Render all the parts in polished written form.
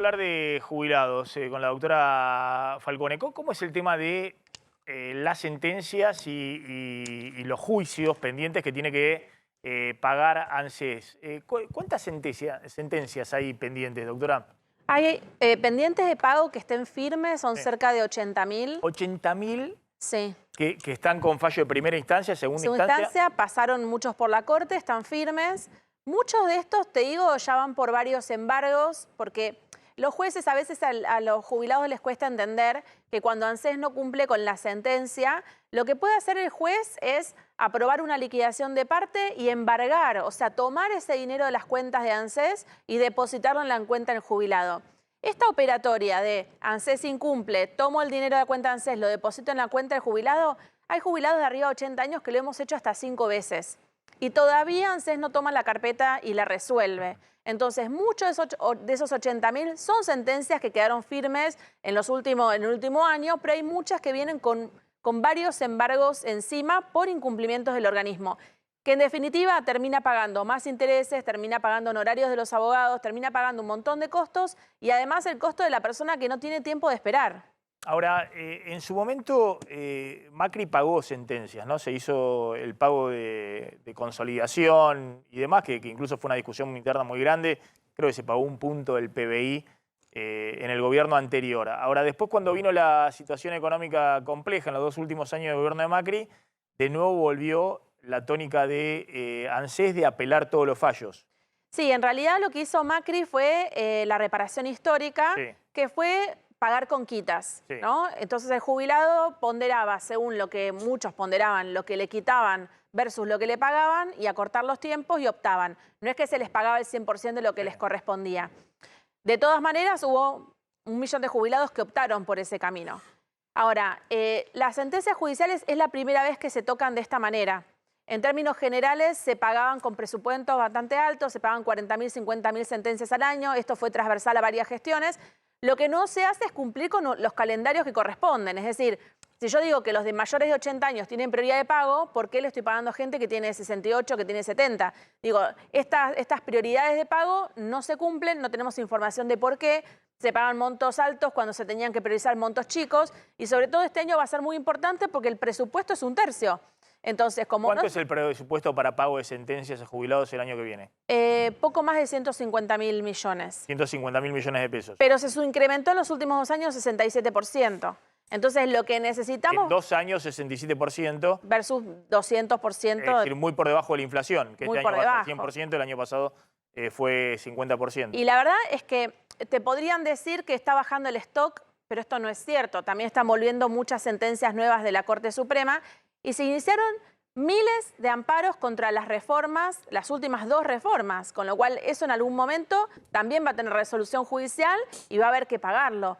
Hablar de jubilados con la doctora Falcone. ¿Cómo es el tema de las sentencias y los juicios pendientes que tiene que pagar ANSES? ¿Cuántas sentencias hay pendientes, doctora? Hay pendientes de pago que estén firmes, son cerca de 80.000. 80.000 Sí. que están con fallo de primera instancia, segunda Segunda instancia. instancia, pasaron muchos por la corte, están firmes. Muchos de estos, te digo, ya van por varios embargos, porque los jueces a veces a los jubilados les cuesta entender que cuando ANSES no cumple con la sentencia, lo que puede hacer el juez es aprobar una liquidación de parte y embargar, o sea, tomar ese dinero de las cuentas de ANSES y depositarlo en la cuenta del jubilado. Esta operatoria de ANSES incumple, tomo el dinero de la cuenta de ANSES, lo deposito en la cuenta del jubilado, hay jubilados de arriba de 80 años que lo hemos hecho hasta 5 veces. Y todavía ANSES no toma la carpeta y la resuelve. Entonces, muchos de esos 80.000 son sentencias que quedaron firmes en el último año, pero hay muchas que vienen con varios embargos encima por incumplimientos del organismo, que en definitiva termina pagando más intereses, termina pagando honorarios de los abogados, termina pagando un montón de costos y además el costo de la persona que no tiene tiempo de esperar. Ahora, en su momento Macri pagó sentencias, ¿no? Se hizo el pago de consolidación y demás, que incluso fue una discusión interna muy grande. Creo que se pagó un punto del PBI en el gobierno anterior. Ahora, después cuando vino la situación económica compleja en los 2 últimos años del gobierno de Macri, de nuevo volvió la tónica de ANSES de apelar todos los fallos. Sí, en realidad lo que hizo Macri fue la reparación histórica, Sí. que fue pagar con quitas, Sí. ¿no? Entonces el jubilado ponderaba, según lo que muchos ponderaban, lo que le quitaban versus lo que le pagaban y acortar los tiempos y optaban. No es que se les pagaba el 100% de lo que les correspondía. De todas maneras, hubo 1 millón de jubilados que optaron por ese camino. Ahora, las sentencias judiciales es la primera vez que se tocan de esta manera. En términos generales, se pagaban con presupuestos bastante altos, se pagan 40.000, 50.000 sentencias al año. Esto fue transversal a varias gestiones. Lo que no se hace es cumplir con los calendarios que corresponden. Es decir, si yo digo que los de mayores de 80 años tienen prioridad de pago, ¿por qué le estoy pagando a gente que tiene 68, que tiene 70? Digo, estas prioridades de pago no se cumplen, no tenemos información de por qué. Se pagan montos altos cuando se tenían que priorizar montos chicos. Y sobre todo este año va a ser muy importante porque el presupuesto es 1/3. Entonces, ¿Cuánto es el presupuesto para pago de sentencias a jubilados el año que viene? Poco más de 150.000 millones. 150.000 millones de pesos. Pero se incrementó en los últimos 2 años 67%. Entonces, lo que necesitamos... En 2 años, 67%. Versus 200%. Es decir, muy por debajo de la inflación, que muy este año por va a ser debajo. 100%, el año pasado fue 50%. Y la verdad es que te podrían decir que está bajando el stock, pero esto no es cierto. También están volviendo muchas sentencias nuevas de la Corte Suprema y se iniciaron miles de amparos contra las reformas, las últimas 2 reformas, con lo cual eso en algún momento también va a tener resolución judicial y va a haber que pagarlo.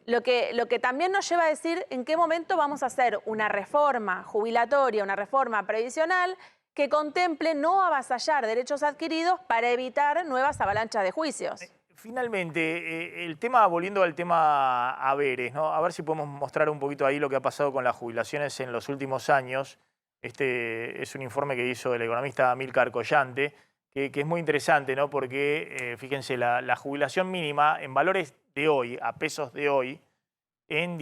Lo que también nos lleva a decir en qué momento vamos a hacer una reforma jubilatoria, una reforma previsional que contemple no avasallar derechos adquiridos para evitar nuevas avalanchas de juicios. Finalmente, el tema, volviendo al tema haberes, ¿no? A ver si podemos mostrar un poquito ahí lo que ha pasado con las jubilaciones en los últimos años. Este es un informe que hizo el economista Amílcar Collante, que es muy interesante, ¿no? Porque, fíjense, la jubilación mínima en valores de hoy, a pesos de hoy, en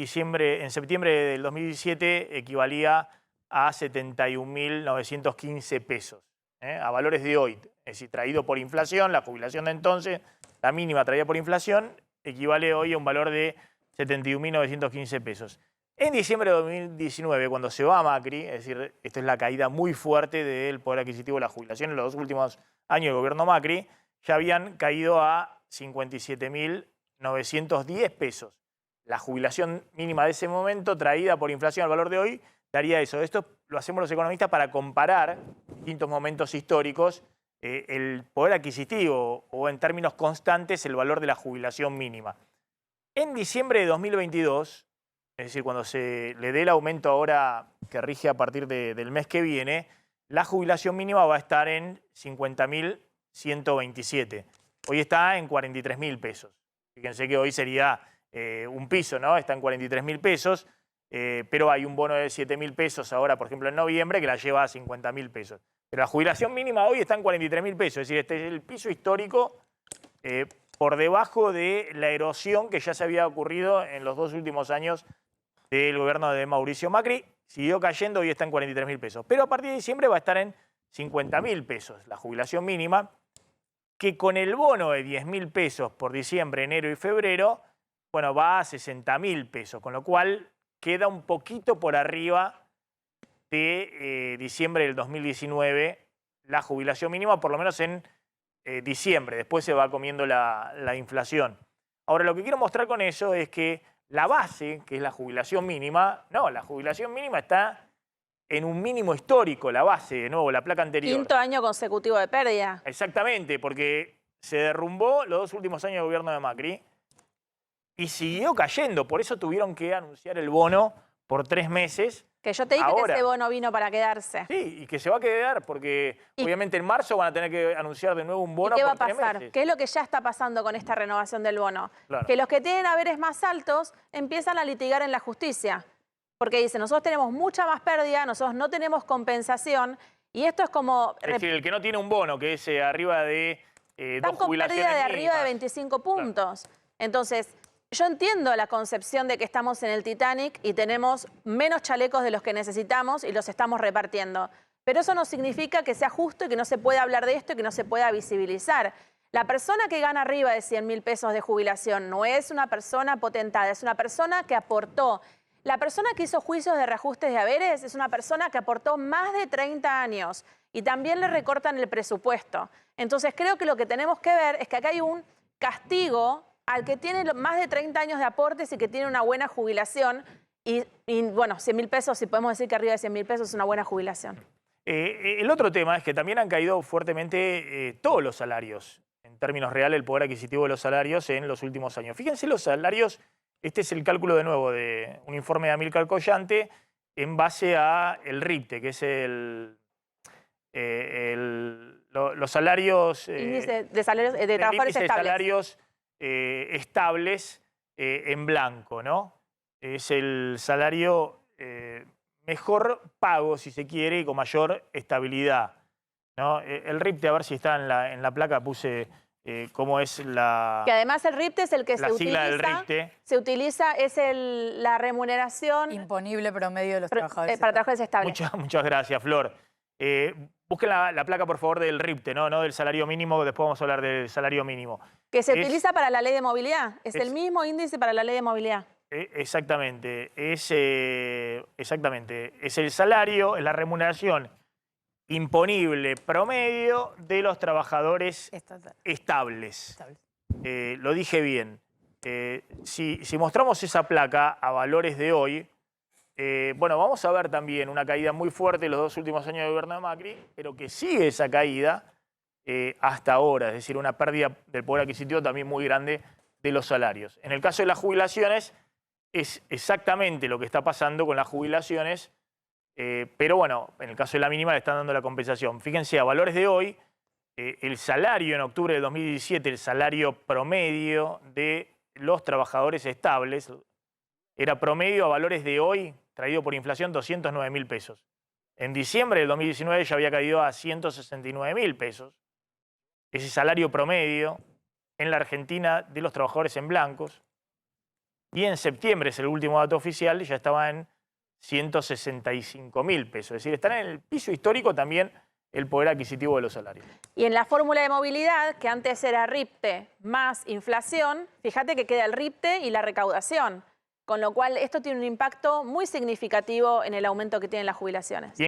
septiembre del 2017 equivalía a 71.915 pesos, a valores de hoy. Es decir, traído por inflación, la jubilación de entonces, la mínima traída por inflación, equivale hoy a un valor de 71.915 pesos. En diciembre de 2019, cuando se va Macri, es decir, esto es la caída muy fuerte del poder adquisitivo de la jubilación en los 2 últimos años del gobierno Macri, ya habían caído a 57.910 pesos. La jubilación mínima de ese momento, traída por inflación al valor de hoy, daría eso. Esto lo hacemos los economistas para comparar distintos momentos históricos, el poder adquisitivo o en términos constantes el valor de la jubilación mínima. En diciembre de 2022, es decir, cuando se le dé el aumento ahora que rige a partir del mes que viene, la jubilación mínima va a estar en 50.127. Hoy está en 43.000 pesos. Fíjense que hoy sería un piso, ¿no? Está en 43.000 pesos, pero hay un bono de 7.000 pesos ahora, por ejemplo, en noviembre, que la lleva a 50.000 pesos. Pero la jubilación mínima hoy está en 43.000 pesos, es decir, este es el piso histórico por debajo de la erosión que ya se había ocurrido en los 2 últimos años del gobierno de Mauricio Macri. Siguió cayendo, hoy está en 43.000 pesos. Pero a partir de diciembre va a estar en 50.000 pesos, la jubilación mínima, que con el bono de 10.000 pesos por diciembre, enero y febrero, bueno, va a 60.000 pesos, con lo cual queda un poquito por arriba de diciembre del 2019 la jubilación mínima, por lo menos en diciembre. Después se va comiendo la inflación. Ahora, lo que quiero mostrar con eso es que la base, que es la jubilación mínima, no, la jubilación mínima está en un mínimo histórico, la base, de nuevo, la placa anterior. Quinto año consecutivo de pérdida. Exactamente, porque se derrumbó los 2 últimos años de gobierno de Macri y siguió cayendo. Por eso tuvieron que anunciar el bono por 3 meses. Que yo te dije Ahora, que ese bono vino para quedarse. Sí, y que se va a quedar porque obviamente en marzo van a tener que anunciar de nuevo un bono ¿Y qué va a por 3 pasar? meses. ¿Qué es lo que ya está pasando con esta renovación del bono? Claro. Que los que tienen haberes más altos empiezan a litigar en la justicia. Porque dicen, nosotros tenemos mucha más pérdida, nosotros no tenemos compensación. Y esto es como... Es decir, el que no tiene un bono, que es arriba de 2 están con jubilaciones pérdida de arriba de mínimas. 25 puntos. Entonces, yo entiendo la concepción de que estamos en el Titanic y tenemos menos chalecos de los que necesitamos y los estamos repartiendo. Pero eso no significa que sea justo y que no se pueda hablar de esto y que no se pueda visibilizar. La persona que gana arriba de 100.000 pesos de jubilación no es una persona potentada, es una persona que aportó. La persona que hizo juicios de reajustes de haberes es una persona que aportó más de 30 años y también le recortan el presupuesto. Entonces creo que lo que tenemos que ver es que acá hay un castigo al que tiene más de 30 años de aportes y que tiene una buena jubilación. Y bueno, 100.000 pesos, si podemos decir que arriba de 100.000 pesos es una buena jubilación. El otro tema es que también han caído fuertemente todos los salarios, en términos reales, el poder adquisitivo de los salarios en los últimos años. Fíjense los salarios, este es el cálculo de nuevo de un informe de Amílcar Collante en base a el RIPTE, que es los salarios... Índice de salarios de trabajadores índice de estables. salarios estables en blanco, ¿no? Es el salario mejor pago, si se quiere, y con mayor estabilidad, ¿no? El RIPTE, a ver si está en la placa, puse cómo es la... Que además el RIPTE es el que la sigla del RIPTE. se utiliza, es la remuneración imponible promedio de los trabajadores. para trabajadores estables. Muchas gracias, Flor. Busquen la placa, por favor, del RIPTE, ¿no? No del salario mínimo, después vamos a hablar del salario mínimo. Que se utiliza para la ley de movilidad. Es el mismo índice para la ley de movilidad. Exactamente. Exactamente. Es el salario, es la remuneración imponible promedio de los trabajadores estables. Lo dije bien. Si mostramos esa placa a valores de hoy, bueno, vamos a ver también una caída muy fuerte en los 2 últimos años de gobierno de Macri, pero que sigue esa caída hasta ahora, es decir, una pérdida del poder adquisitivo también muy grande de los salarios. En el caso de las jubilaciones, es exactamente lo que está pasando con las jubilaciones, pero bueno, en el caso de la mínima le están dando la compensación. Fíjense, a valores de hoy, el salario en octubre de 2017, el salario promedio de los trabajadores estables, era promedio a valores de hoy, traído por inflación, 209.000 pesos. En diciembre del 2019 ya había caído a 169.000 pesos. Ese salario promedio en la Argentina de los trabajadores en blancos. Y en septiembre, es el último dato oficial, ya estaba en 165.000 pesos. Es decir, están en el piso histórico también el poder adquisitivo de los salarios. Y en la fórmula de movilidad, que antes era RIPTE más inflación, fíjate que queda el RIPTE y la recaudación. Con lo cual, esto tiene un impacto muy significativo en el aumento que tienen las jubilaciones.